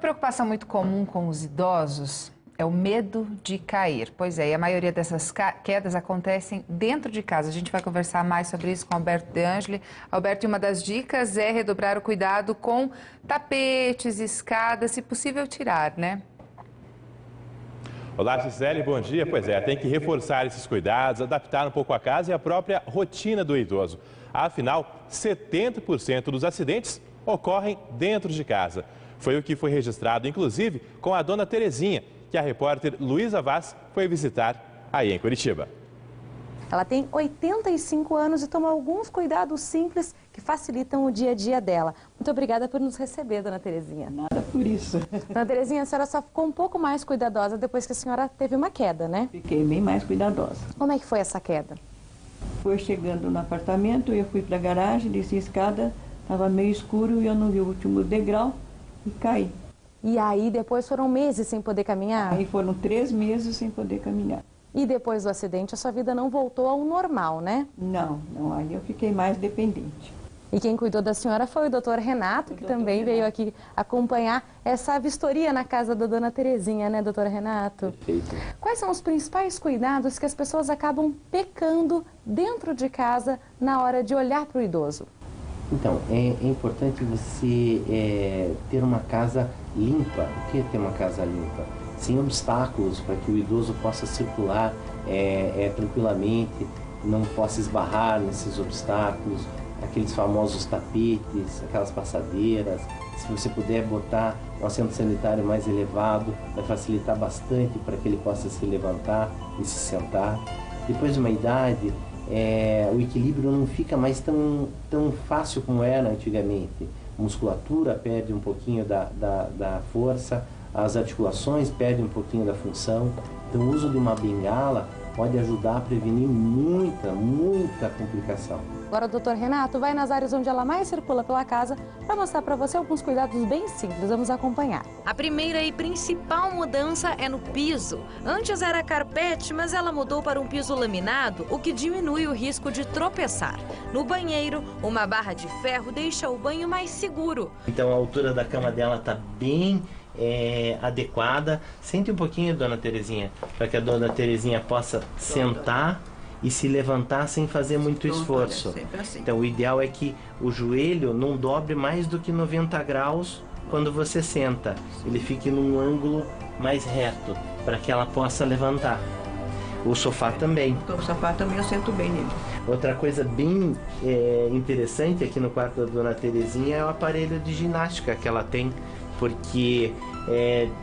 preocupação muito comum com os idosos é o medo de cair. Pois é, e a maioria dessas quedas acontecem dentro de casa. A gente vai conversar mais sobre isso com Alberto De Angeli. Alberto, uma das dicas é redobrar o cuidado com tapetes, escadas, se possível tirar, né? Olá, Gisele, bom dia. Pois é, tem que reforçar esses cuidados, adaptar um pouco a casa e a própria rotina do idoso. Afinal, 70% dos acidentes ocorrem dentro de casa. Foi o que foi registrado, inclusive, com a dona Terezinha, que a repórter Luísa Vaz foi visitar aí em Curitiba. Ela tem 85 anos e toma alguns cuidados simples que facilitam o dia a dia dela. Muito obrigada por nos receber, dona Terezinha. Nada por isso. Dona Terezinha, a senhora só ficou um pouco mais cuidadosa depois que a senhora teve uma queda, né? Fiquei bem mais cuidadosa. Como é que foi essa queda? Foi chegando no apartamento, eu fui para a garagem, desci a escada, estava meio escuro e eu não vi o último degrau e caí. E aí depois foram meses sem poder caminhar? Aí foram 3 meses sem poder caminhar. E depois do acidente a sua vida não voltou ao normal, né? Não, aí eu fiquei mais dependente. E quem cuidou da senhora foi o doutor Renato, que também veio aqui acompanhar essa vistoria na casa da dona Terezinha, né, doutor Renato? Perfeito. Quais são os principais cuidados que as pessoas acabam pecando dentro de casa na hora de olhar para o idoso? Então, é importante você ter uma casa limpa. O que é ter uma casa limpa? Sem obstáculos, para que o idoso possa circular tranquilamente, não possa esbarrar nesses obstáculos, aqueles famosos tapetes, aquelas passadeiras. Se você puder botar um assento sanitário mais elevado, vai facilitar bastante para que ele possa se levantar e se sentar. Depois de uma idade, o equilíbrio não fica mais tão fácil como era antigamente. A musculatura perde um pouquinho da força, as articulações perdem um pouquinho da função. Então o uso de uma bengala pode ajudar a prevenir muita complicação. Agora o doutor Renato vai nas áreas onde ela mais circula pela casa para mostrar para você alguns cuidados bem simples. Vamos acompanhar. A primeira e principal mudança é no piso. Antes era carpete, mas ela mudou para um piso laminado, o que diminui o risco de tropeçar. No banheiro, uma barra de ferro deixa o banho mais seguro. Então a altura da cama dela está bem adequada. Sente um pouquinho, dona Terezinha, para que a dona Terezinha possa sentar e se levantar sem fazer muito esforço. Então o ideal é que o joelho não dobre mais do que 90 graus quando você senta. Ele fique num ângulo mais reto, para que ela possa levantar. O sofá também. O sofá também eu sento bem nele. Outra coisa bem interessante aqui no quarto da dona Terezinha é o aparelho de ginástica que ela tem, porque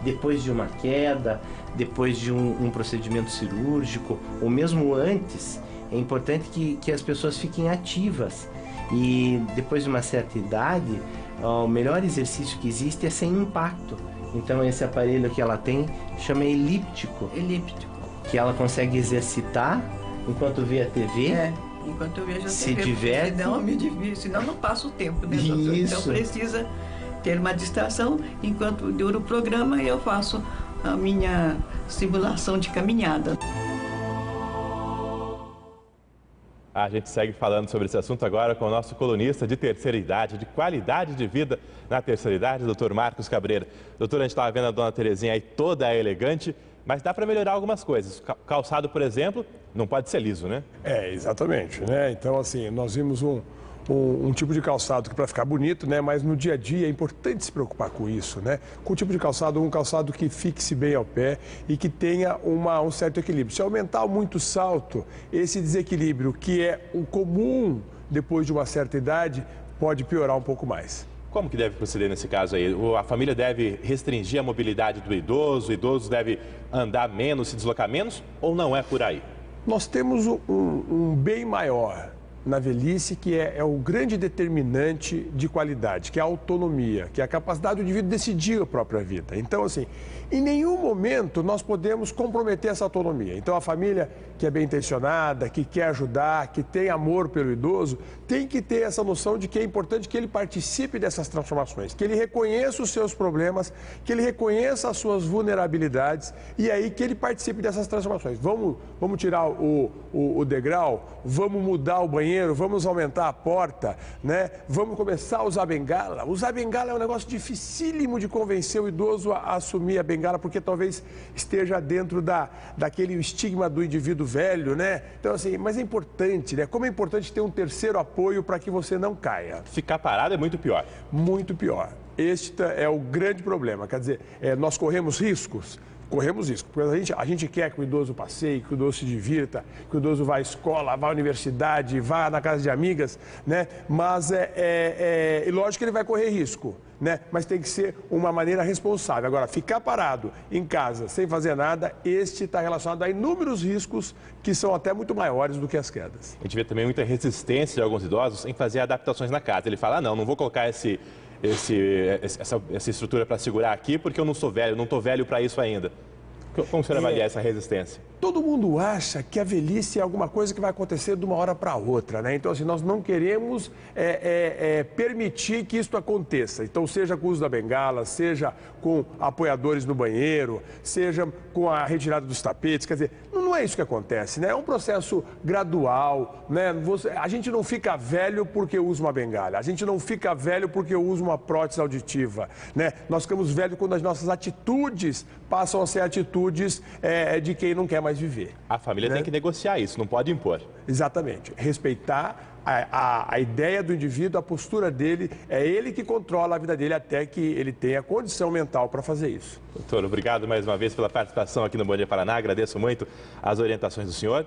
depois de uma queda, depois de um procedimento cirúrgico, ou mesmo antes, é importante que as pessoas fiquem ativas. E depois de uma certa idade, o melhor exercício que existe é sem impacto. Então esse aparelho que ela tem chama elíptico. Elíptico. Que ela consegue exercitar enquanto vê a TV. Enquanto eu vejo a se TV. Diverte. Senão não passa o tempo, né? Isso. Então precisa ter uma distração. Enquanto dura o programa, eu faço a minha simulação de caminhada. A gente segue falando sobre esse assunto agora com o nosso colunista de terceira idade, de qualidade de vida na terceira idade, doutor Marcos Cabreira. Doutor, a gente estava vendo a dona Terezinha aí toda elegante, mas dá para melhorar algumas coisas. Calçado, por exemplo, não pode ser liso, né? Exatamente, né? Então, assim, nós vimos um tipo de calçado que para ficar bonito, né? Mas no dia a dia é importante se preocupar com isso, né? Com o tipo de calçado, um calçado que fixe bem ao pé e que tenha um certo equilíbrio. Se aumentar muito o salto, esse desequilíbrio que é o comum depois de uma certa idade, pode piorar um pouco mais. Como que deve proceder nesse caso aí? A família deve restringir a mobilidade do idoso, o idoso deve andar menos, se deslocar menos, ou não é por aí? Nós temos um bem maior na velhice, que é o grande determinante de qualidade, que é a autonomia, que é a capacidade do indivíduo decidir a própria vida. Então, assim, em nenhum momento nós podemos comprometer essa autonomia. Então, a família que é bem intencionada, que quer ajudar, que tem amor pelo idoso, tem que ter essa noção de que é importante que ele participe dessas transformações, que ele reconheça os seus problemas, que ele reconheça as suas vulnerabilidades e aí que ele participe dessas transformações. Vamos tirar o degrau, vamos mudar o banheiro, banheiro, vamos aumentar a porta, né? Vamos começar a usar bengala. Usar bengala é um negócio dificílimo de convencer o idoso a assumir a bengala, porque talvez esteja dentro daquele estigma do indivíduo velho, né? Então, assim, mas é importante, né? Como é importante ter um terceiro apoio para que você não caia. Ficar parado é muito pior. Muito pior. Este é o grande problema. Quer dizer, nós corremos riscos. Corremos risco, porque a gente quer que o idoso passeie, que o idoso se divirta, que o idoso vá à escola, vá à universidade, vá na casa de amigas, né? Mas lógico que ele vai correr risco, né? Mas tem que ser uma maneira responsável. Agora, ficar parado em casa sem fazer nada, este está relacionado a inúmeros riscos que são até muito maiores do que as quedas. A gente vê também muita resistência de alguns idosos em fazer adaptações na casa. Ele fala, ah, não vou colocar essa estrutura para segurar aqui porque eu não sou velho, não estou velho para isso ainda. Como você avalia essa resistência? Todo mundo acha que a velhice é alguma coisa que vai acontecer de uma hora para outra, né? Então, assim, nós não queremos permitir que isso aconteça. Então, seja com o uso da bengala, seja com apoiadores no banheiro, seja com a retirada dos tapetes, quer dizer, não é isso que acontece, né? É um processo gradual, né? A gente não fica velho porque usa uma bengala, a gente não fica velho porque usa uma prótese auditiva, né? Nós ficamos velhos quando as nossas atitudes passam a ser atitudes de quem não quer mais viver. A família, né, tem que negociar isso, não pode impor. Exatamente. Respeitar a ideia do indivíduo, a postura dele, é ele que controla a vida dele até que ele tenha condição mental para fazer isso. Doutor, obrigado mais uma vez pela participação aqui no Bom Dia Paraná, agradeço muito as orientações do senhor.